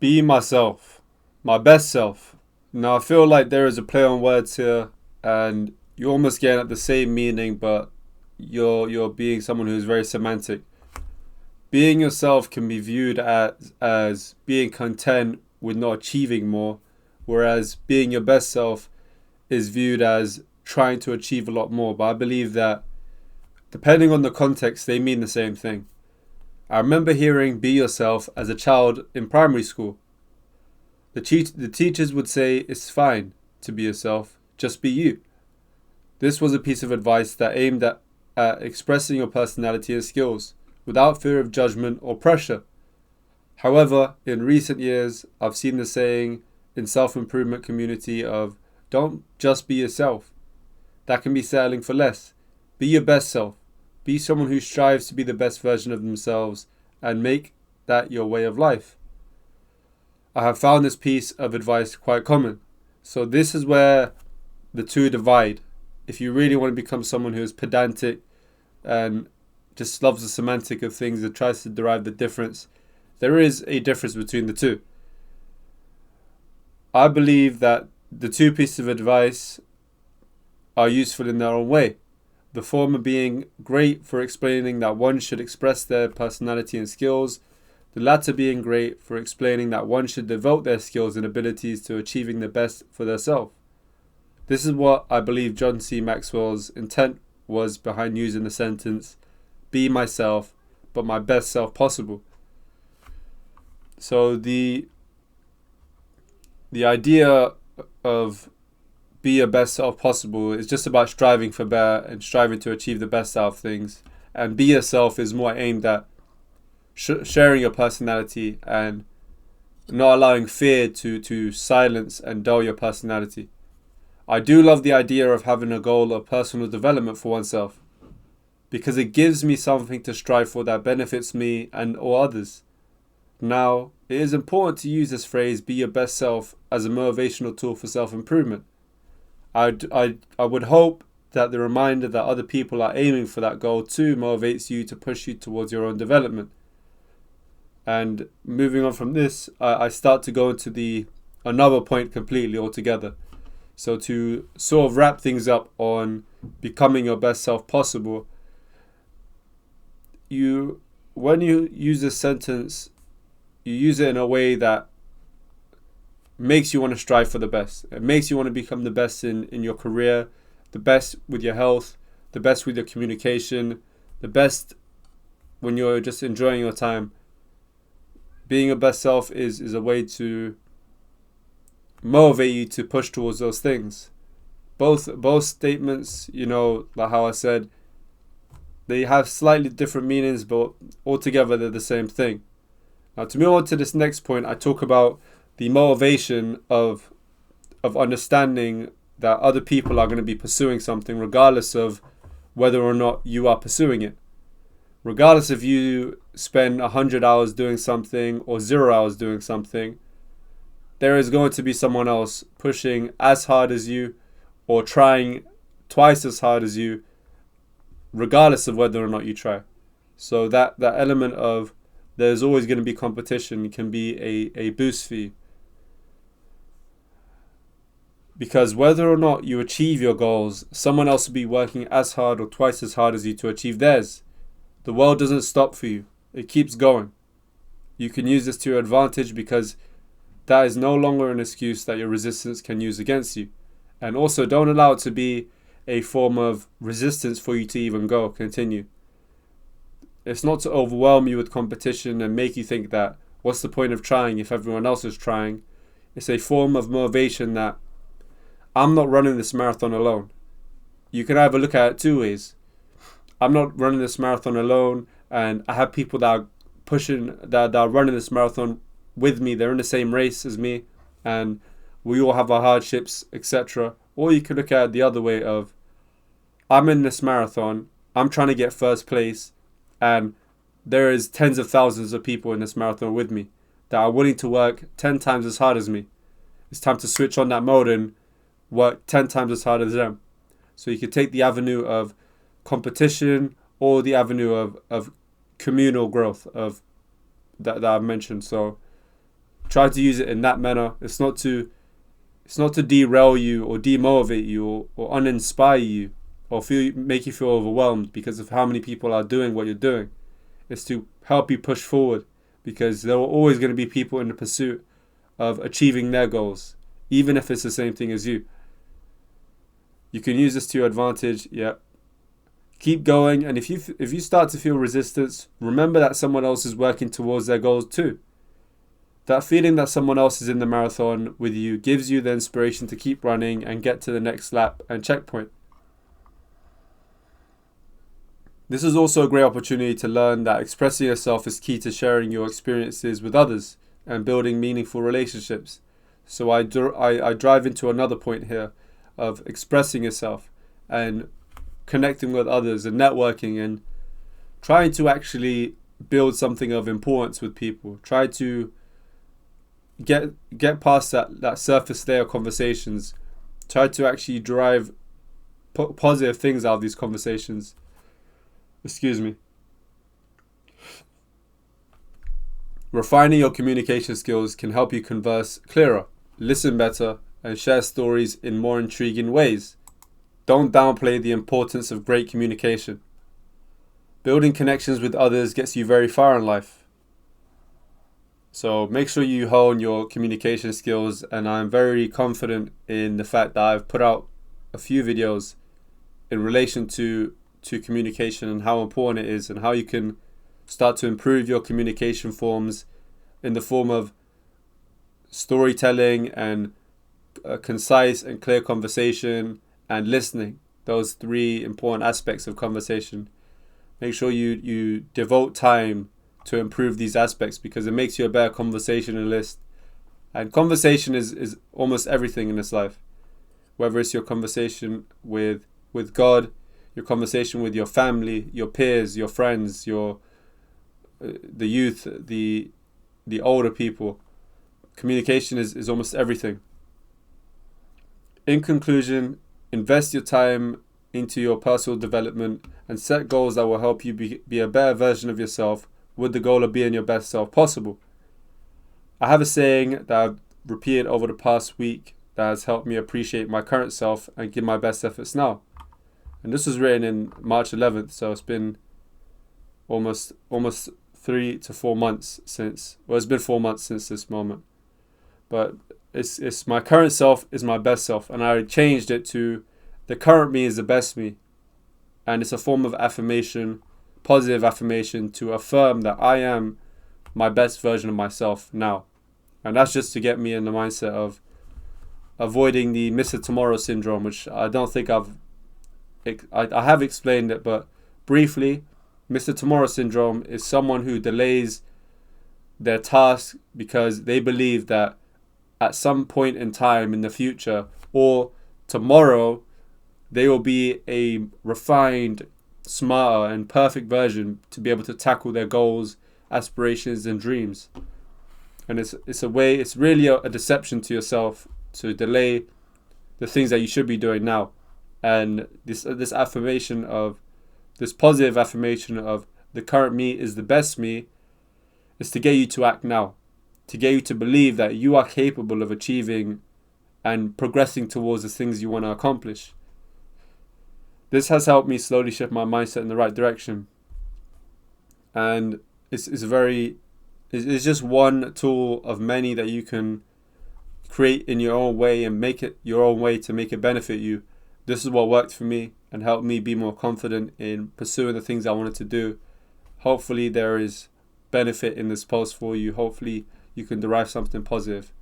Be myself, my best self. Now I feel like there is a play on words here, and you're almost getting at the same meaning, but you're being someone who's very semantic. Being yourself can be viewed as being content with not achieving more, whereas being your best self is viewed as trying to achieve a lot more. But I believe that depending on the context, they mean the same thing. I remember hearing "be yourself" as a child in primary school. The teachers would say it's fine to be yourself, just be you. This was a piece of advice that aimed at expressing your personality and skills without fear of judgment or pressure. However, in recent years, I've seen the saying in self-improvement community of don't just be yourself. That can be settling for less. Be your best self. Be someone who strives to be the best version of themselves and make that your way of life. I have found this piece of advice quite common. So this is where the two divide. If you really want to become someone who is pedantic and just loves the semantic of things and tries to derive the difference, there is a difference between the two. I believe that the two pieces of advice are useful in their own way. The former being great for explaining that one should express their personality and skills, the latter being great for explaining that one should devote their skills and abilities to achieving the best for theirself. This is what I believe John C. Maxwell's intent was behind using the sentence, be myself, but my best self possible. So the idea of be your best self possible is just about striving for better and striving to achieve the best out of things. And be yourself is more aimed at sharing your personality and not allowing fear to silence and dull your personality. I do love the idea of having a goal of personal development for oneself because it gives me something to strive for that benefits me and or others. Now, it is important to use this phrase, be your best self, as a motivational tool for self-improvement. I would hope that the reminder that other people are aiming for that goal too motivates you to push you towards your own development. And moving on from this, I start to go into the another point completely altogether. So to sort of wrap things up on becoming your best self possible, when you use this sentence, you use it in a way that makes you want to strive for the best. It makes you want to become the best in your career, the best with your health, the best with your communication, the best when you're just enjoying your time. Being your best self is a way to motivate you to push towards those things. Both statements, like how I said, they have slightly different meanings, but altogether they're the same thing. Now, to move on to this next point, I talk about the motivation of understanding that other people are going to be pursuing something regardless of whether or not you are pursuing it. Regardless if you spend 100 hours doing something or 0 hours doing something, there is going to be someone else pushing as hard as you or trying twice as hard as you, regardless of whether or not you try. So that element of there's always going to be competition can be a boost for you. Because whether or not you achieve your goals, someone else will be working as hard or twice as hard as you to achieve theirs. The world doesn't stop for you. It keeps going. You can use this to your advantage because that is no longer an excuse that your resistance can use against you. And also don't allow it to be a form of resistance for you to even continue. It's not to overwhelm you with competition and make you think that what's the point of trying if everyone else is trying. It's a form of motivation that I'm not running this marathon alone. You can either look at it two ways. I'm not running this marathon alone, and I have people that are that are running this marathon with me. They're in the same race as me, and we all have our hardships, etc. Or you can look at it the other way of, I'm in this marathon, I'm trying to get first place, and there is tens of thousands of people in this marathon with me that are willing to work 10 times as hard as me. It's time to switch on that mode and work 10 times as hard as them. So you could take the avenue of competition or the avenue of communal growth of that I've mentioned. So try to use it in that manner. It's not to derail you or demotivate you or uninspire you or make you feel overwhelmed because of how many people are doing what you're doing. It's to help you push forward, because there are always going to be people in the pursuit of achieving their goals, even if it's the same thing as you. You can use this to your advantage. Yeah. Keep going, and if you start to feel resistance, remember that someone else is working towards their goals too. That feeling that someone else is in the marathon with you gives you the inspiration to keep running and get to the next lap and checkpoint. This is also a great opportunity to learn that expressing yourself is key to sharing your experiences with others and building meaningful relationships. So I drive into another point here of expressing yourself and connecting with others and networking and trying to actually build something of importance with people. Try to get past that surface layer conversations. Try to actually derive positive things out of these conversations. Excuse me. Refining your communication skills can help you converse clearer, listen better, and share stories in more intriguing ways. Don't downplay the importance of great communication. Building connections with others gets you very far in life. So make sure you hone your communication skills, and I'm very confident in the fact that I've put out a few videos in relation to communication and how important it is and how you can start to improve your communication forms in the form of storytelling and a concise and clear conversation and listening. Those three important aspects of conversation. Make sure you devote time to improve these aspects, because it makes you a better conversationalist. And conversation is almost everything in this life. Whether it's your conversation with God, your conversation with your family, your peers, your friends, the youth, the older people. Communication is almost everything. In conclusion, invest your time into your personal development and set goals that will help you be a better version of yourself, with the goal of being your best self possible. I have a saying that I've repeated over the past week that has helped me appreciate my current self and give my best efforts now. And this was written in March 11th, so it's been almost 3 to 4 months since. Well, it's been 4 months since this moment. But it's my current self is my best self, and I changed it to the current me is the best me. And it's a form of affirmation, positive affirmation, to affirm that I am my best version of myself now. And that's just to get me in the mindset of avoiding the Mr. Tomorrow syndrome, which I don't think I have explained it, but briefly, Mr. Tomorrow syndrome is someone who delays their task because they believe that at some point in time in the future or tomorrow, they will be a refined, smarter, and perfect version to be able to tackle their goals, aspirations, and dreams. And it's really a deception to yourself to delay the things that you should be doing now. And this affirmation of this positive affirmation of the current me is the best me is to get you to act now, to get you to believe that you are capable of achieving and progressing towards the things you want to accomplish. This has helped me slowly shift my mindset in the right direction. And it's just one tool of many that you can create in your own way and make it your own way to make it benefit you. This is what worked for me and helped me be more confident in pursuing the things I wanted to do. Hopefully there is benefit in this post for you. Hopefully you can derive something positive.